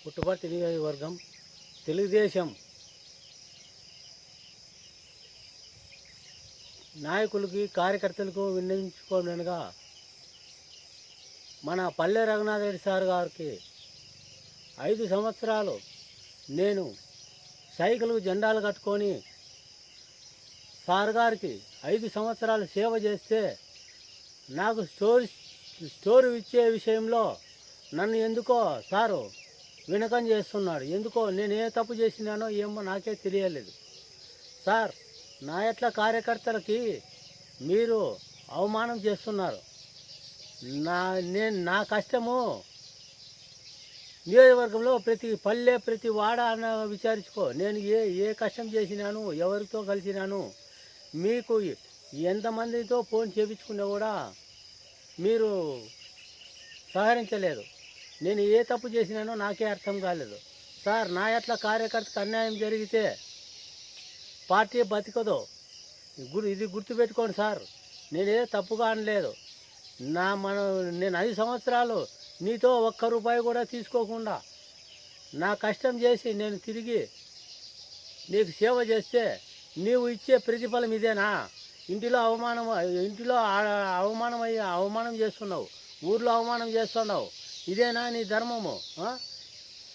పుట్టపర్తి నియోజకవర్గం తెలుగుదేశం నాయకులకి కార్యకర్తలకు విన్నవించుకోనగా మన పల్లె రఘునాథ్ రెడ్డి సార్ గారికి 5 సంవత్సరాలు నేను సైకిల్ జెండాలు కట్టుకొని సార్ గారికి 5 సంవత్సరాలు సేవ చేస్తే నాకు స్టోరీ ఇచ్చే విషయంలో నన్ను ఎందుకో సారు వినకం చేస్తున్నాడు. ఎందుకో నేను ఏ తప్పు చేసినానో ఏమో నాకే తెలియలేదు సార్. నా ఎట్లా కార్యకర్తలకి మీరు అవమానం చేస్తున్నారు. నా కష్టము నియోజకవర్గంలో ప్రతి పల్లె ప్రతి వాడ అన్న విచారించుకో. నేను ఏ కష్టం చేసినాను, ఎవరితో కలిసినాను, మీకు ఎంతమందితో ఫోన్ చేయించుకున్నా కూడా మీరు సహకరించలేదు. నేను ఏ తప్పు చేసినానో నాకే అర్థం కాలేదు సార్. నా ఎట్లా కార్యకర్తకు అన్యాయం జరిగితే పార్టీ బతికదు. ఇది గుర్తుపెట్టుకోండి సార్. నేనే తప్పుగా అనలేదు. నేను 5 సంవత్సరాలు నీతో ఒక్క రూపాయి కూడా తీసుకోకుండా నా కష్టం చేసి నేను తిరిగి నీకు సేవ చేస్తే నీవు ఇచ్చే ప్రతిఫలం ఇదేనా? ఇంటిలో అవమానం చేస్తున్నావు, ఊర్లో అవమానం చేస్తున్నావు. ఇదేనా నీ ధర్మము?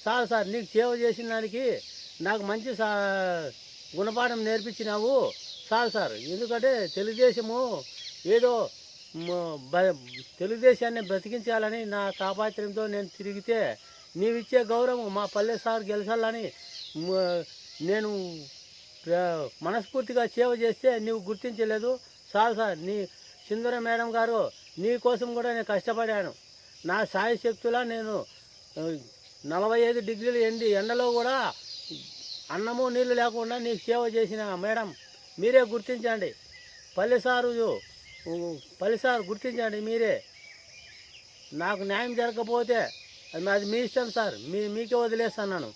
సార్ నీకు సేవ చేసిన దానికి నాకు మంచి గుణపాఠం నేర్పించినావు సార్. ఎందుకంటే తెలుగుదేశము ఏదో తెలుగుదేశాన్ని బ్రతికించాలని నా తాపాత్రయంతో నేను తిరిగితే నీవిచ్చే గౌరవం మా పల్లె సార్ గెలిచాలని నేను మనస్ఫూర్తిగా సేవ చేస్తే నీవు గుర్తించలేదు సార్. నీ సింధూర మేడం గారు నీ కోసం కూడా నేను కష్టపడాను. నా సాయి శక్తులా నేను 45 డిగ్రీలు ఎండలో కూడా అన్నము నీళ్ళు లేకుండా నీకు సేవ చేసిన మేడం మీరే గుర్తించండి. పల్లె సార్ గుర్తించండి మీరే. నాకు న్యాయం జరగకపోతే అది మీ ఇష్టం సార్. మీకే వదిలేస్తున్నాను.